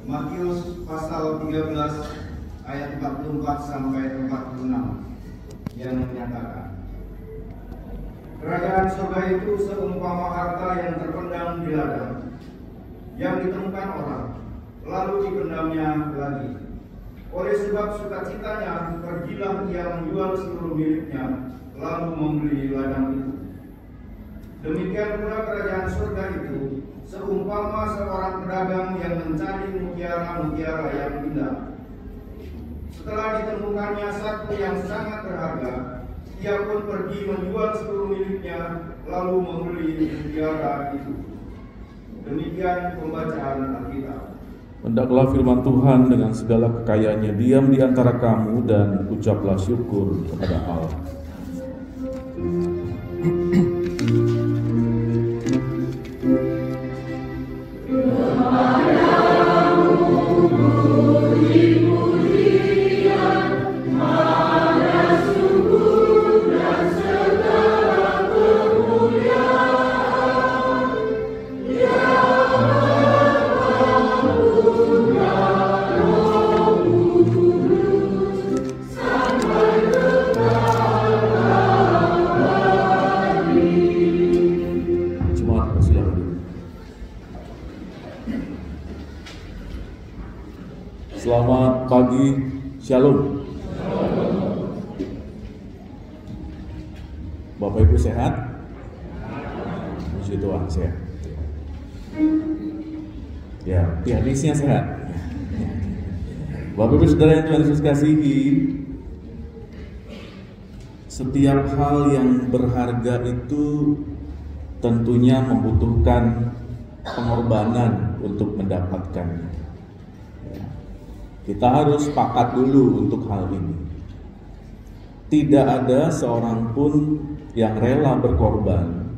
Matius pasal 13 ayat 44 sampai 46 yang menyatakan, kerajaan surga itu seumpama harta yang terpendam di ladang, yang ditemukan orang, lalu dipendamnya lagi. Oleh sebab sukacitanya, pergilah ia menjual seluruh miliknya, lalu membeli ladang itu. Demikian pula kerajaan surga itu seumpama seorang pedagang yang mencari mutiara-mutiara yang indah. Setelah ditemukannya satu yang sangat berharga, ia pun pergi menjual seluruh miliknya, lalu membeli mutiara itu. Demikian pembacaan Alkitab. Hendaklah firman Tuhan dengan segala kekayaannya diam di antara kamu, dan ucaplah syukur kepada Allah. Selamat pagi, Shalom. Bapak Ibu sehat? Puji Tuhan, sehat. Ya, hadisnya sehat. Bapak Ibu Saudara yang Tuhan Yesus kasihi, setiap hal yang berharga itu tentunya membutuhkan pengorbanan untuk mendapatkannya. Kita harus sepakat dulu untuk hal ini. Tidak ada seorang pun yang rela berkorban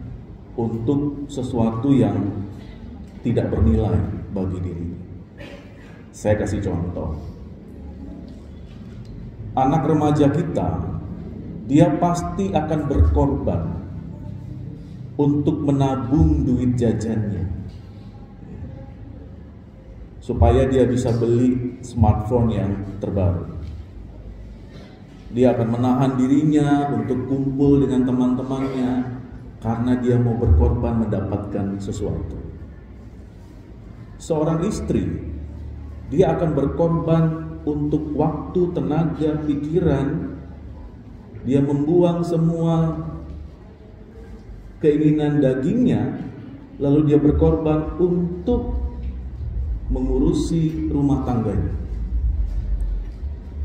untuk sesuatu yang tidak bernilai bagi dirinya. Saya kasih contoh. Anak remaja kita, dia pasti akan berkorban untuk menabung duit jajannya, supaya dia bisa beli smartphone yang terbaru. Dia akan menahan dirinya untuk kumpul dengan teman-temannya karena dia mau berkorban mendapatkan sesuatu. Seorang istri, dia akan berkorban untuk waktu, tenaga, pikiran. Dia membuang semua keinginan dagingnya, lalu dia berkorban untuk mengurusi rumah tangganya,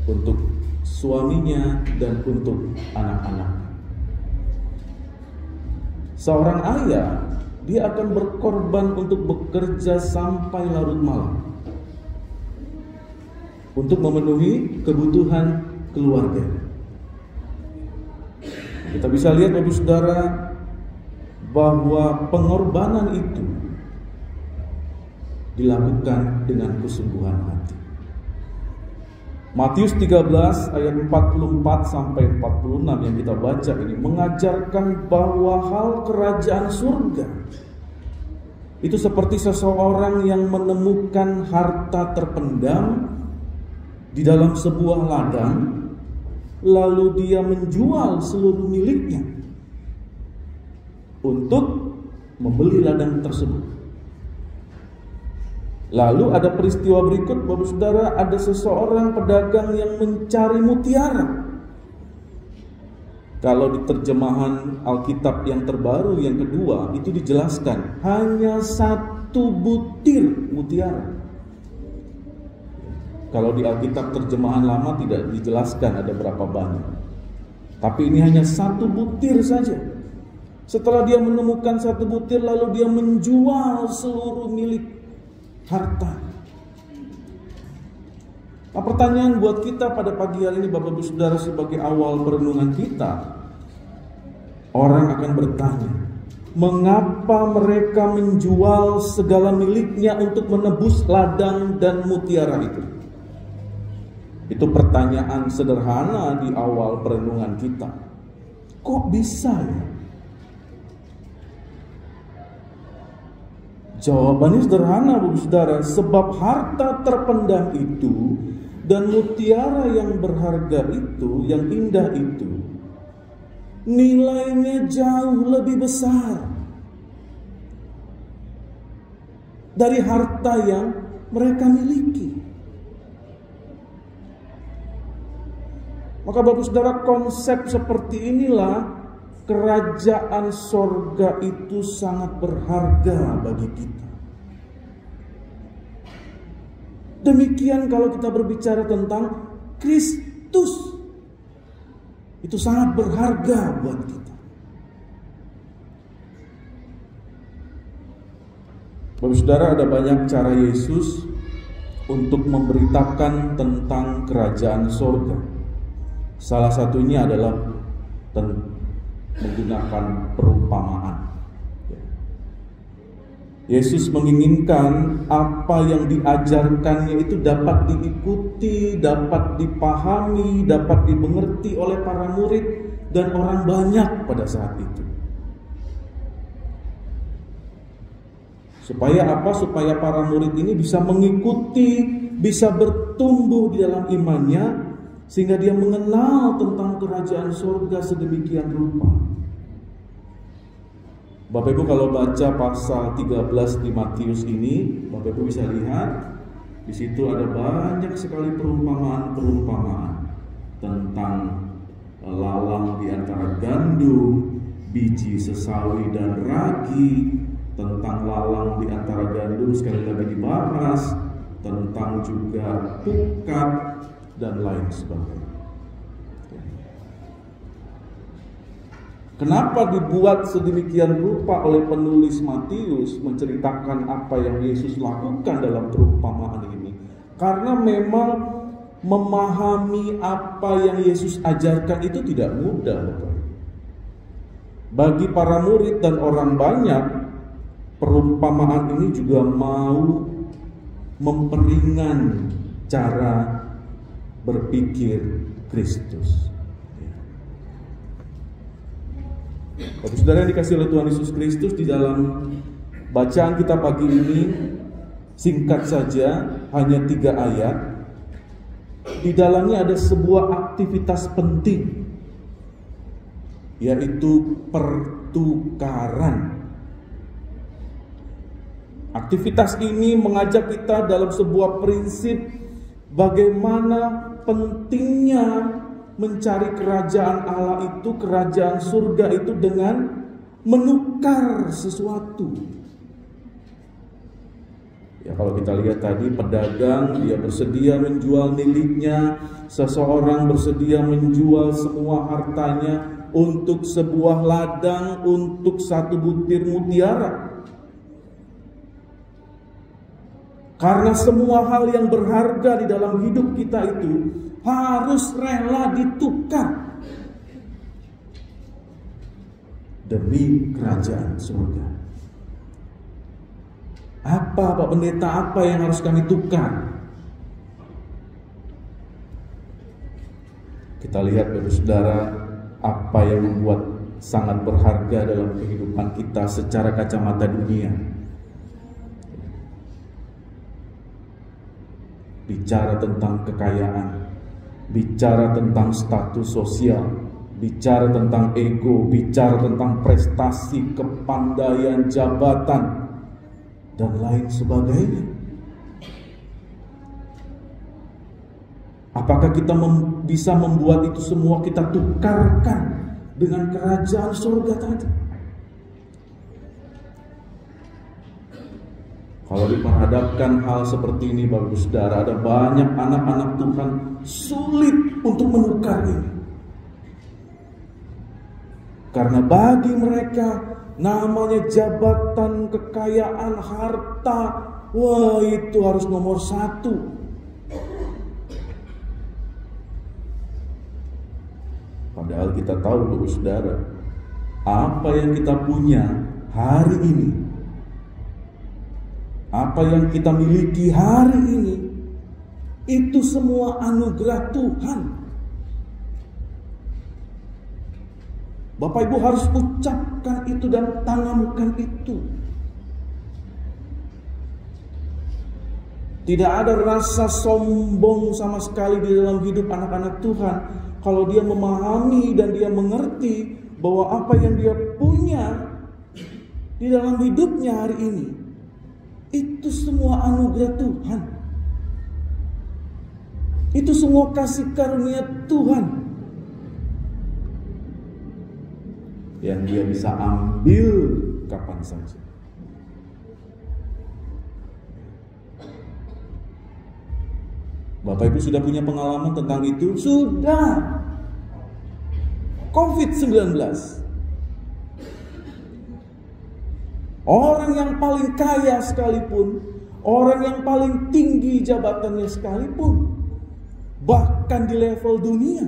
untuk suaminya dan untuk anak-anak. Seorang ayah, dia akan berkorban untuk bekerja sampai larut malam untuk memenuhi kebutuhan keluarga. Kita bisa lihat, Bapak Saudara, bahwa pengorbanan itu dilakukan dengan kesungguhan hati. Matius 13 ayat 44 sampai 46 yang kita baca ini mengajarkan bahwa hal kerajaan surga itu seperti seseorang yang menemukan harta terpendam di dalam sebuah ladang, lalu dia menjual seluruh miliknya untuk membeli ladang tersebut. Lalu ada peristiwa berikut, Bapak Saudara, ada seseorang pedagang yang mencari mutiara. Kalau di terjemahan Alkitab yang terbaru, yang kedua, itu dijelaskan hanya satu butir mutiara. Kalau di Alkitab terjemahan lama tidak dijelaskan ada berapa banyak. Tapi ini hanya satu butir saja. Setelah dia menemukan satu butir, lalu dia menjual seluruh milik harta. Nah, pertanyaan buat kita pada pagi hari ini, Bapak Ibu Saudara, sebagai awal perenungan kita, orang akan bertanya, mengapa mereka menjual segala miliknya untuk menebus ladang dan mutiara itu? Itu pertanyaan sederhana di awal perenungan kita. Kok bisa ya? Jawabannya sederhana, Bapak Saudara, sebab harta terpendam itu dan mutiara yang berharga itu, yang indah itu, nilainya jauh lebih besar dari harta yang mereka miliki. Maka Bapak Saudara, konsep seperti inilah kerajaan sorga itu sangat berharga bagi kita. Demikian kalau kita berbicara tentang Kristus, itu sangat berharga buat kita. Bapak Saudara, ada banyak cara Yesus untuk memberitakan tentang kerajaan sorga. Salah satunya adalah menggunakan perumpamaan. Yesus menginginkan apa yang diajarkannya itu dapat diikuti, dapat dipahami, dapat dimengerti oleh para murid dan orang banyak pada saat itu. Supaya apa? Supaya para murid ini bisa mengikuti, bisa bertumbuh di dalam imannya, sehingga dia mengenal tentang kerajaan surga sedemikian rupa. Bapak Ibu kalau baca pasal 13 di Matius ini, Bapak Ibu bisa lihat di situ ada banyak sekali perumpamaan-perumpamaan tentang lalang di antara gandum, biji sesawi dan ragi, tentang lalang di antara gandum sekali lagi dibahas, tentang juga pukat dan lain sebagainya. Kenapa dibuat sedemikian rupa oleh penulis Matius menceritakan apa yang Yesus lakukan dalam perumpamaan ini? Karena memang memahami apa yang Yesus ajarkan itu tidak mudah, Bapak. Bagi para murid dan orang banyak, perumpamaan ini juga mau memperingan cara berpikir Kristus. Bapak Saudara yang dikasihi oleh Tuhan Yesus Kristus, di dalam bacaan kita pagi ini singkat saja, hanya 3 ayat. Di dalamnya ada sebuah aktivitas penting, yaitu pertukaran. Aktivitas ini mengajak kita dalam sebuah prinsip bagaimana pentingnya mencari kerajaan Allah itu, kerajaan surga itu dengan menukar sesuatu. Ya, kalau kita lihat tadi, pedagang dia bersedia menjual miliknya, seseorang bersedia menjual semua hartanya untuk sebuah ladang, untuk 1 butir mutiara. Karena semua hal yang berharga di dalam hidup kita itu harus rela ditukar demi kerajaan surga. Apa Pak Pendeta, apa yang harus kami tukar? Kita lihat Bapak Saudara, apa yang membuat sangat berharga dalam kehidupan kita secara kacamata dunia. Bicara tentang kekayaan, bicara tentang status sosial, bicara tentang ego, bicara tentang prestasi, kepandaian, jabatan, dan lain sebagainya. Apakah kita bisa membuat itu semua kita tukarkan dengan kerajaan surga tadi? Kalau diperhadapkan hal seperti ini, Bapak Saudara, ada banyak anak-anak Tuhan sulit untuk menukar ini. Karena bagi mereka namanya jabatan, kekayaan, harta, wah itu harus nomor 1. Padahal kita tahu Bapak Saudara, apa yang kita punya hari ini, apa yang kita miliki hari ini, itu semua anugerah Tuhan. Bapak Ibu harus ucapkan itu dan tanamkan itu. Tidak ada rasa sombong sama sekali di dalam hidup anak-anak Tuhan. Kalau dia memahami dan dia mengerti bahwa apa yang dia punya di dalam hidupnya hari ini, itu semua anugerah Tuhan. Itu semua kasih karunia Tuhan yang dia bisa ambil kapan saja. Bapak Ibu sudah punya pengalaman tentang itu? Sudah. COVID-19. Orang yang paling kaya sekalipun, orang yang paling tinggi jabatannya sekalipun, bahkan di level dunia,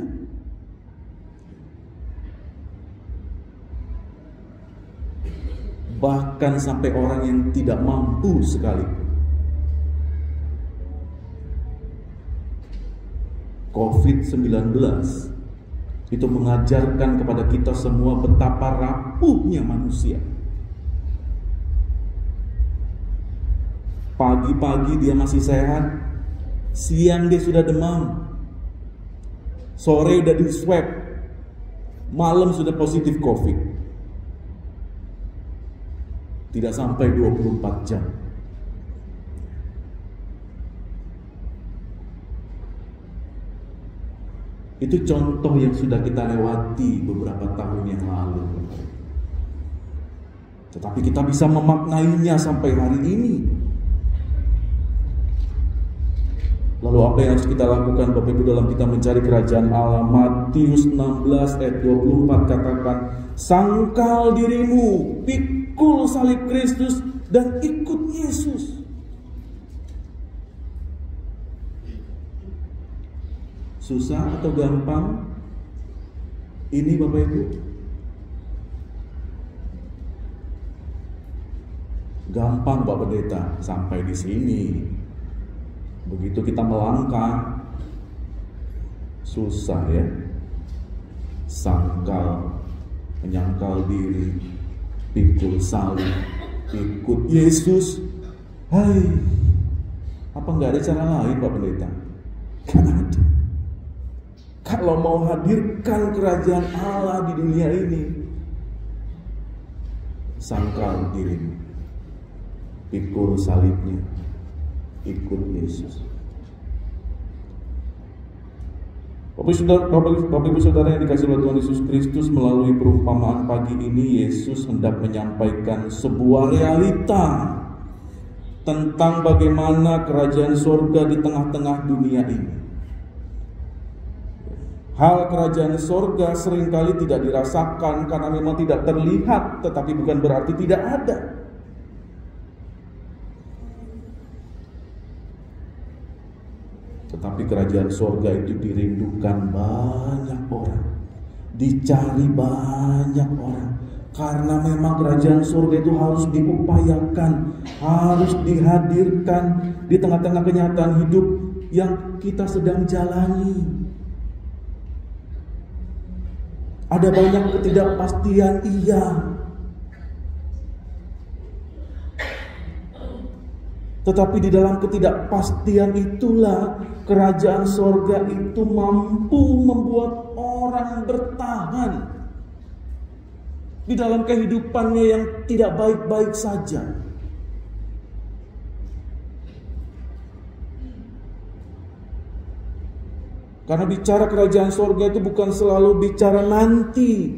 bahkan sampai orang yang tidak mampu sekalipun, COVID-19 itu mengajarkan kepada kita semua betapa rapuhnya manusia. Pagi-pagi dia masih sehat, siang dia sudah demam, sore udah di swab, malam sudah positif COVID. Tidak sampai 24 jam. Itu contoh yang sudah kita lewati beberapa tahun yang lalu. Tetapi kita bisa memaknainya sampai hari ini. Lalu apa yang harus kita lakukan Bapak Ibu dalam kita mencari kerajaan Allah? Matius 16 ayat 24 katakan, sangkal dirimu, pikul salib Kristus dan ikut Yesus. Susah atau gampang? Ini Bapak Ibu. Gampang Pak Pendeta sampai di sini. Begitu kita melangkah, susah ya. Sangkal, menyangkal diri, pikul salib, ikut Yesus. Hai, apa nggak ada cara lain Pak Pendeta? Kan ada. Kalau mau hadirkan kerajaan Allah di dunia ini, sangkal dirimu, pikul salibnya, ikut Yesus. Bapak Ibu Saudara yang dikasihi oleh Tuhan Yesus Kristus, melalui perumpamaan pagi ini Yesus hendak menyampaikan sebuah realita tentang bagaimana kerajaan surga di tengah-tengah dunia ini. Hal kerajaan surga seringkali tidak dirasakan karena memang tidak terlihat, tetapi bukan berarti tidak ada. Tetapi kerajaan surga itu dirindukan banyak orang, dicari banyak orang, karena memang kerajaan surga itu harus diupayakan, harus dihadirkan di tengah-tengah kenyataan hidup yang kita sedang jalani. Ada banyak ketidakpastian, iya. Tetapi di dalam ketidakpastian itulah kerajaan sorga itu mampu membuat orang bertahan di dalam kehidupannya yang tidak baik-baik saja. Karena bicara kerajaan sorga itu bukan selalu bicara nanti.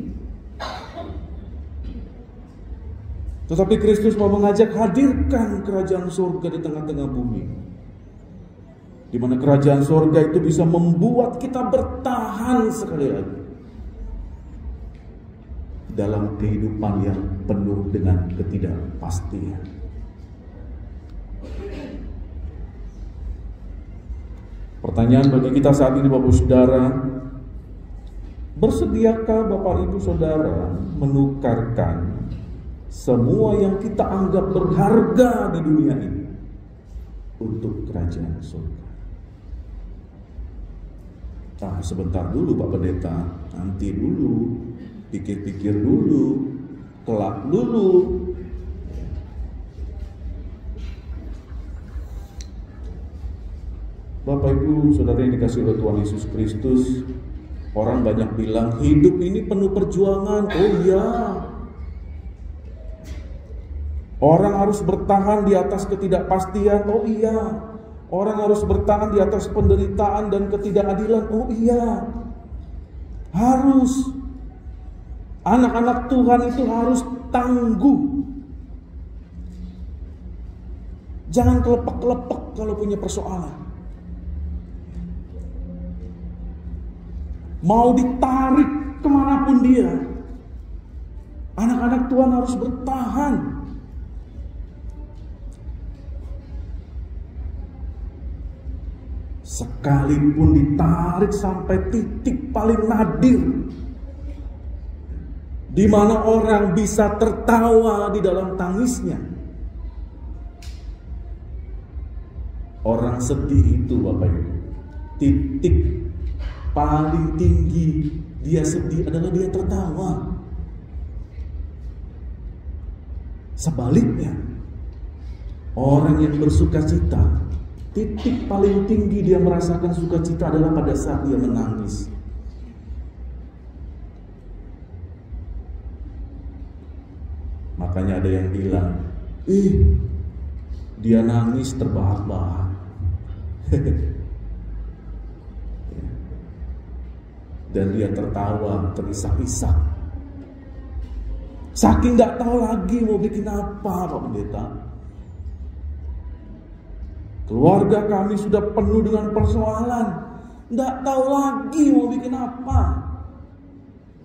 Tetapi Kristus mau mengajak hadirkan kerajaan sorga di tengah-tengah bumi. Di mana kerajaan sorga itu bisa membuat kita bertahan sekali lagi dalam kehidupan yang penuh dengan ketidakpastian. Pertanyaan bagi kita saat ini Bapak Saudara, bersediakah Bapak Ibu Saudara menukarkan semua yang kita anggap berharga di dunia ini untuk kerajaan surga? Nah, sebentar dulu Pak Pendeta, nanti dulu, pikir-pikir dulu, kelak dulu. Bapak Ibu Saudara yang dikasihi oleh Tuhan Yesus Kristus, orang banyak bilang hidup ini penuh perjuangan. Oh iya, orang harus bertahan di atas ketidakpastian. Oh iya, orang harus bertahan di atas penderitaan dan ketidakadilan. Oh iya, harus. Anak-anak Tuhan itu harus tangguh. Jangan kelepek-kelepek kalau punya persoalan. Mau ditarik kemanapun dia, anak-anak Tuhan harus bertahan. Sekalipun ditarik sampai titik paling nadir, di mana orang bisa tertawa di dalam tangisnya. Orang sedih itu Bapak Ibu, titik paling tinggi dia sedih adalah dia tertawa. Sebaliknya, orang yang bersukacita, titik paling tinggi dia merasakan sukacita adalah pada saat dia menangis. Makanya ada yang bilang, dia nangis terbahak-bahak. Dan dia tertawa, terisak-isak. Saking gak tahu lagi mau bikin apa Pak Pendeta. Keluarga kami sudah penuh dengan persoalan, gak tahu lagi mau bikin apa.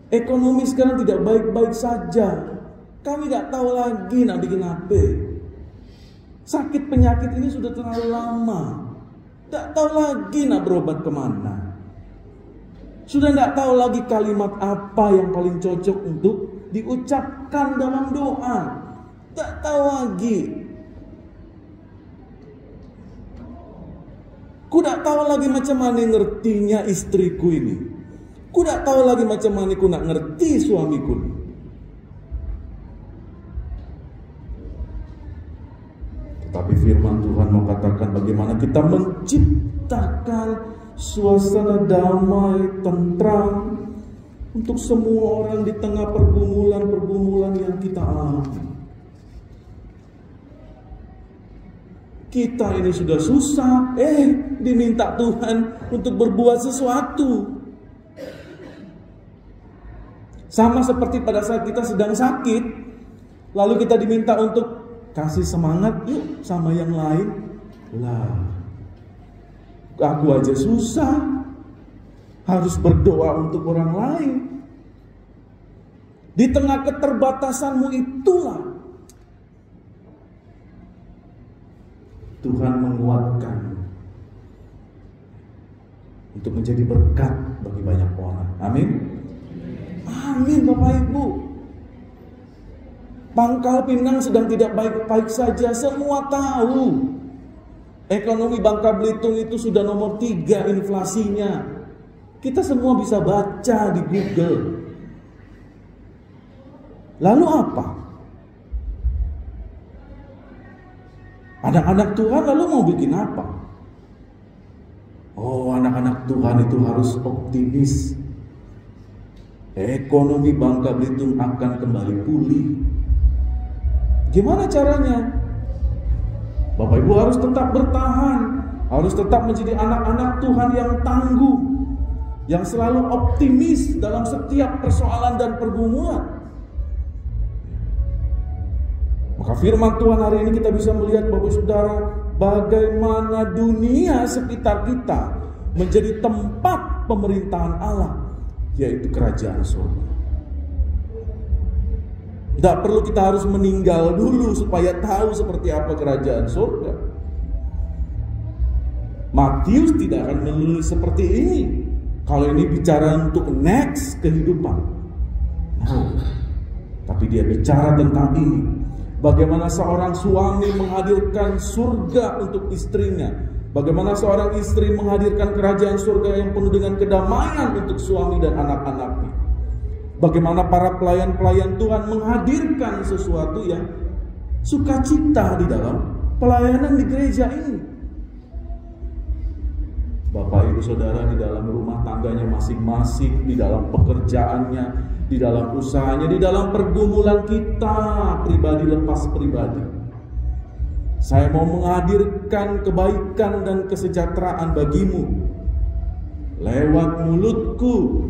Ekonomi sekarang tidak baik-baik saja, kami gak tahu lagi nak bikin apa. Sakit penyakit ini sudah terlalu lama, gak tahu lagi nak berobat kemana. Sudah tidak tahu lagi kalimat apa yang paling cocok untuk diucapkan dalam doa. Tak tahu lagi. Ku tak tahu lagi macam mana ngertinya istriku ini. Ku tak tahu lagi macam mana ku nak ngerti suamiku ini. Tetapi firman Tuhan mau katakan bagaimana kita menciptakan suasana damai, tentram untuk semua orang di tengah pergumulan-pergumulan yang kita alami. Kita ini sudah susah, diminta Tuhan untuk berbuat sesuatu. Sama seperti pada saat kita sedang sakit, lalu kita diminta untuk kasih semangat yuk sama yang lain. Lah, aku aja susah, harus berdoa untuk orang lain. Di tengah keterbatasanmu itulah Tuhan menguatkan untuk menjadi berkat bagi banyak orang. Amin. Amin Bapak Ibu. Pangkal Pinang sedang tidak baik-baik saja, semua tahu. Ekonomi Bangka Belitung itu sudah nomor 3 inflasinya. Kita semua bisa baca di Google. Lalu apa? Anak-anak Tuhan lalu mau bikin apa? Oh, anak-anak Tuhan itu harus optimis. Ekonomi Bangka Belitung akan kembali pulih. Gimana caranya? Bapak Ibu harus tetap bertahan, harus tetap menjadi anak-anak Tuhan yang tangguh, yang selalu optimis dalam setiap persoalan dan pergumulan. Maka firman Tuhan hari ini kita bisa melihat Bapak Saudara, bagaimana dunia sekitar kita menjadi tempat pemerintahan Allah, yaitu kerajaan surga. Tidak perlu kita harus meninggal dulu supaya tahu seperti apa kerajaan surga. Matius tidak akan menulis seperti ini kalau ini bicara untuk next kehidupan. Tapi dia bicara tentang ini, bagaimana seorang suami menghadirkan surga untuk istrinya, bagaimana seorang istri menghadirkan kerajaan surga yang penuh dengan kedamaian untuk suami dan anak-anaknya. Bagaimana para pelayan-pelayan Tuhan menghadirkan sesuatu yang sukacita di dalam pelayanan di gereja ini. Bapak Ibu Saudara di dalam rumah tangganya masing-masing, di dalam pekerjaannya, di dalam usahanya, di dalam pergumulan kita pribadi lepas pribadi. Saya mau menghadirkan kebaikan dan kesejahteraan bagimu lewat mulutku,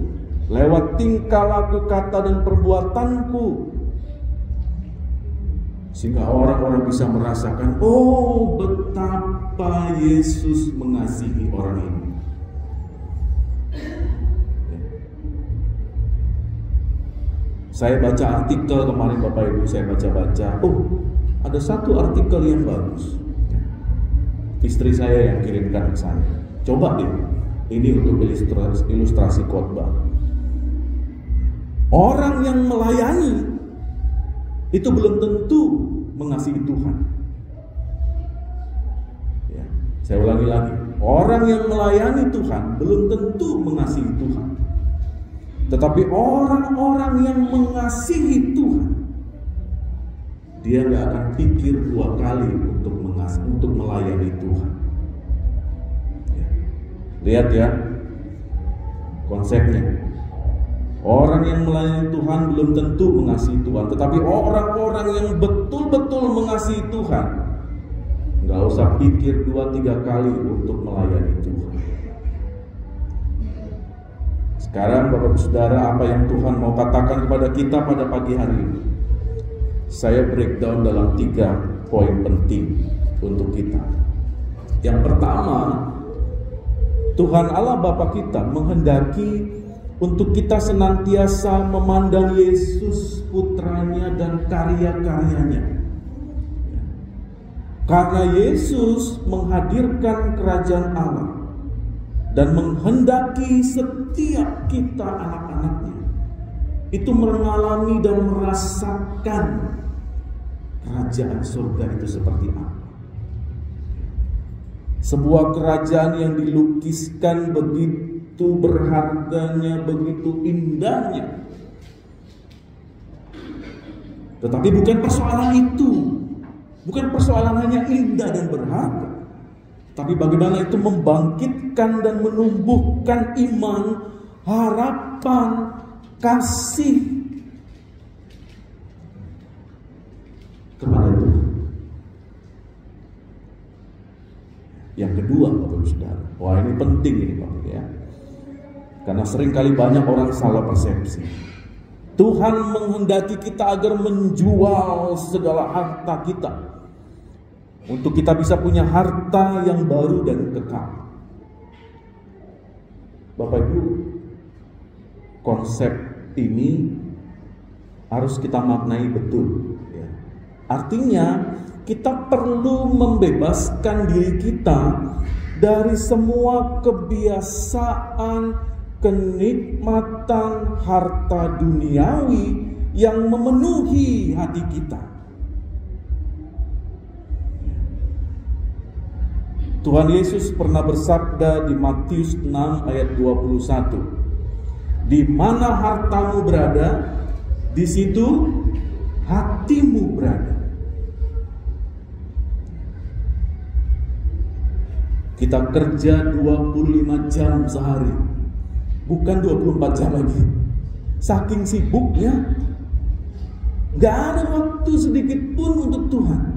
lewat tingkah laku, kata dan perbuatanku, sehingga orang-orang bisa merasakan, oh betapa Yesus mengasihi orang ini. Saya baca artikel kemarin Bapak Ibu, saya baca-baca, oh ada satu artikel yang bagus. Istri saya yang kirimkan ke saya. Coba deh, ini untuk ilustrasi khotbah. Orang yang melayani itu belum tentu mengasihi Tuhan. Ya, saya ulangi lagi. Orang yang melayani Tuhan belum tentu mengasihi Tuhan. Tetapi orang-orang yang mengasihi Tuhan, dia gak akan pikir dua kali untuk melayani Tuhan. Ya. Lihat ya konsepnya. Orang yang melayani Tuhan belum tentu mengasihi Tuhan, tetapi orang-orang yang betul-betul mengasihi Tuhan nggak usah pikir 2-3 kali untuk melayani Tuhan. Sekarang Bapak Ibu Saudara, apa yang Tuhan mau katakan kepada kita pada pagi hari ini? Saya breakdown dalam 3 poin penting untuk kita. Yang pertama, Tuhan Allah Bapa kita menghendaki untuk kita senantiasa memandang Yesus putranya dan karya-karyanya. Karena Yesus menghadirkan kerajaan Allah dan menghendaki setiap kita anak-anaknya itu mengalami dan merasakan kerajaan surga itu seperti apa. Sebuah kerajaan yang dilukiskan begitu berharganya, begitu indahnya. Tetapi bukan persoalan itu. Bukan persoalan hanya indah dan berharga, tapi bagaimana itu membangkitkan dan menumbuhkan iman, harapan, kasih kepada Tuhan. Yang kedua, Bapak Ibu Saudara, wah ini penting ini Bapak ya. Karena seringkali banyak orang salah persepsi. Tuhan menghendaki kita agar menjual segala harta kita, untuk kita bisa punya harta yang baru dan kekal. Bapak Ibu, konsep ini harus kita maknai betul ya. Artinya kita perlu membebaskan diri kita dari semua kebiasaan, kenikmatan harta duniawi yang memenuhi hati kita. Tuhan Yesus pernah bersabda di Matius 6 ayat 21, di mana hartamu berada, di situ hatimu berada. Kita kerja 25 jam sehari, bukan 24 jam lagi. Saking sibuknya, gak ada waktu sedikit pun untuk Tuhan.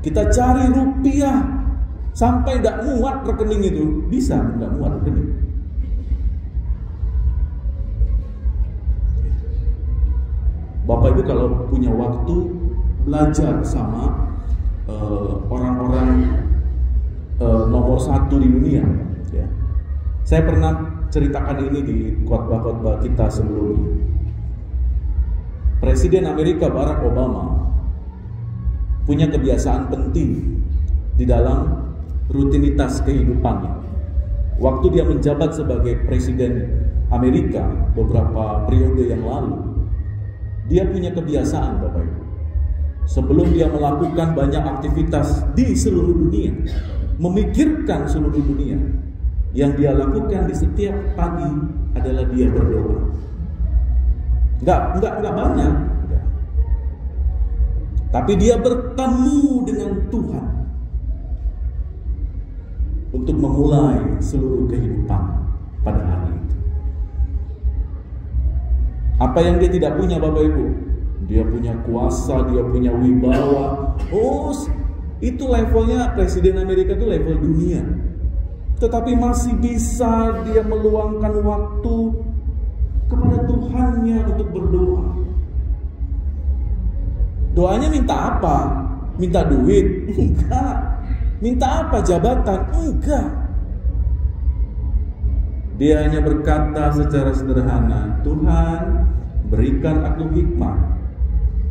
Kita cari rupiah sampai gak muat rekening itu. Bisa gak muat rekening. Bapak Ibu kalau punya waktu, belajar sama orang-orang nomor 1 di dunia ya. Saya pernah ceritakan ini di khotbah-khotbah kita sebelumnya. Presiden Amerika Barack Obama punya kebiasaan penting di dalam rutinitas kehidupannya. Waktu dia menjabat sebagai Presiden Amerika beberapa periode yang lalu, dia punya kebiasaan Bapak Ibu. Sebelum dia melakukan banyak aktivitas di seluruh dunia, memikirkan seluruh dunia, yang dia lakukan di setiap pagi adalah dia berdoa. Enggak banyak, tapi dia bertemu dengan Tuhan. untuk memulai seluruh kehidupan pada hari itu. Apa yang dia tidak punya, Bapak Ibu? Dia punya kuasa, dia punya wibawa. Oh, itu levelnya Presiden Amerika itu level dunia. Tetapi masih bisa dia meluangkan waktu kepada Tuhannya untuk berdoa. Doanya minta apa? Minta duit? Enggak. Minta apa? Jabatan? Enggak. Dia hanya berkata secara sederhana, Tuhan, berikan aku hikmat,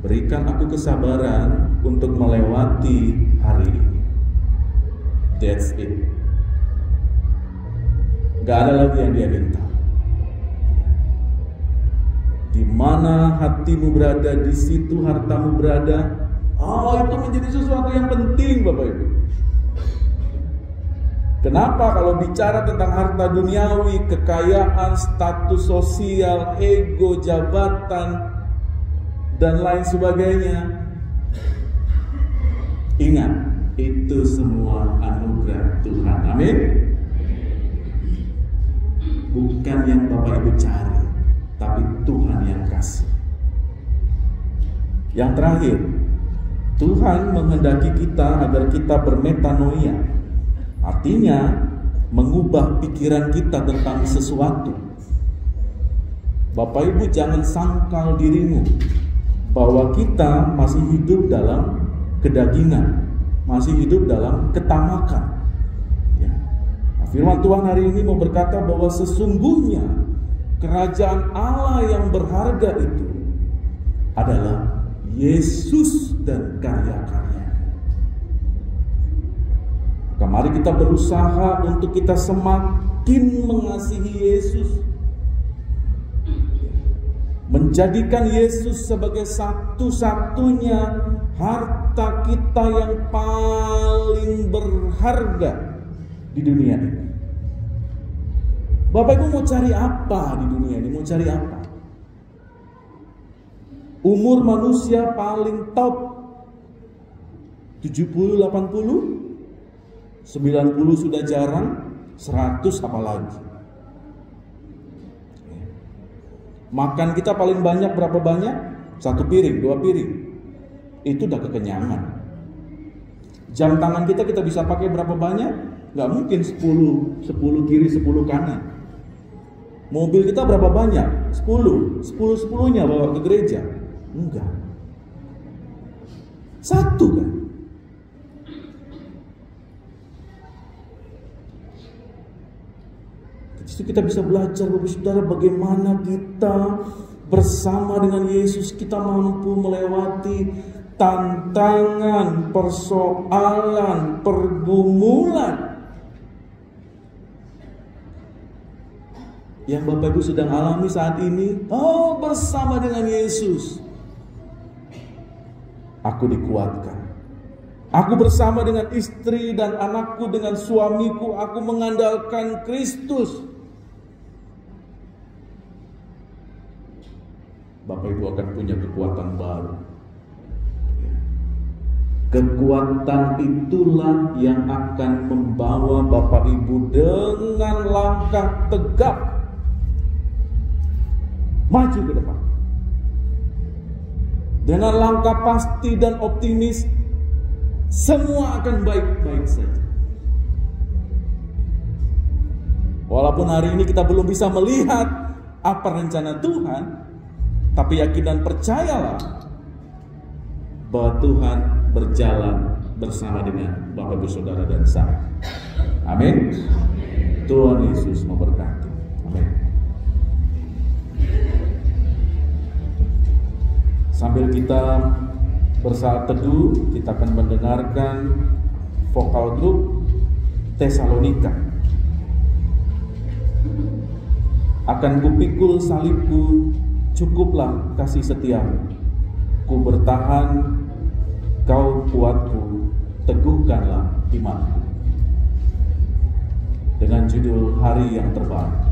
berikan aku kesabaran untuk melewati hari ini. That's it. Gak ada lagi yang dia minta. Di mana hatimu berada, di situ hartamu berada. Oh, itu menjadi sesuatu yang penting, Bapak Ibu. Kenapa? Kalau bicara tentang harta duniawi, kekayaan, status sosial, ego, jabatan, dan lain sebagainya, ingat, itu semua anugerah Tuhan. Amin. Bukan yang Bapak Ibu cari, tapi Tuhan yang kasih. Yang terakhir, Tuhan menghendaki kita agar kita bermetanoia. Artinya mengubah pikiran kita tentang sesuatu. Bapak Ibu jangan sangkal dirimu bahwa kita masih hidup dalam kedagingan, masih hidup dalam ketamakan. Firman Tuhan hari ini mau berkata bahwa sesungguhnya kerajaan Allah yang berharga itu adalah Yesus dan karya-karyanya. Mari kita berusaha untuk kita semakin mengasihi Yesus, menjadikan Yesus sebagai satu-satunya harta kita yang paling berharga di dunia ini. Bapak Ibu mau cari apa di dunia ini? Mau cari apa? Umur manusia paling top 70, 80, 90 sudah jarang, 100 apalagi. Makan kita paling banyak berapa banyak? 1 piring, 2 piring. Itu udah kekenyangan. Jam tangan kita bisa pakai berapa banyak? Gak mungkin 10 kiri 10 kanan. Mobil kita berapa banyak? 10-10nya bawa ke gereja? Enggak. 1 kan? Jadi kita bisa belajar, Bapak Saudara, bagaimana kita bersama dengan Yesus kita mampu melewati tantangan, persoalan, pergumulan yang Bapak Ibu sedang alami saat ini. Oh, bersama dengan Yesus aku dikuatkan. Aku bersama dengan istri dan anakku, dengan suamiku, aku mengandalkan Kristus. Bapak Ibu akan punya kekuatan baru. Kekuatan itulah yang akan membawa Bapak Ibu dengan langkah tegap maju ke depan. Dengan langkah pasti dan optimis, semua akan baik-baik saja. Walaupun hari ini kita belum bisa melihat apa rencana Tuhan, tapi yakin dan percayalah bahwa Tuhan berjalan bersama dengan Bapak Ibu Saudara dan saya. Amin. Tuhan Yesus memberkati. Amin. Sambil kita bersaat teduh, kita akan mendengarkan vokal grup Tesalonika. Akan kupikul salibku, cukuplah kasih setiamu. Ku bertahan, kau kuatku, teguhkanlah imanku. Dengan judul Hari yang Terbaik.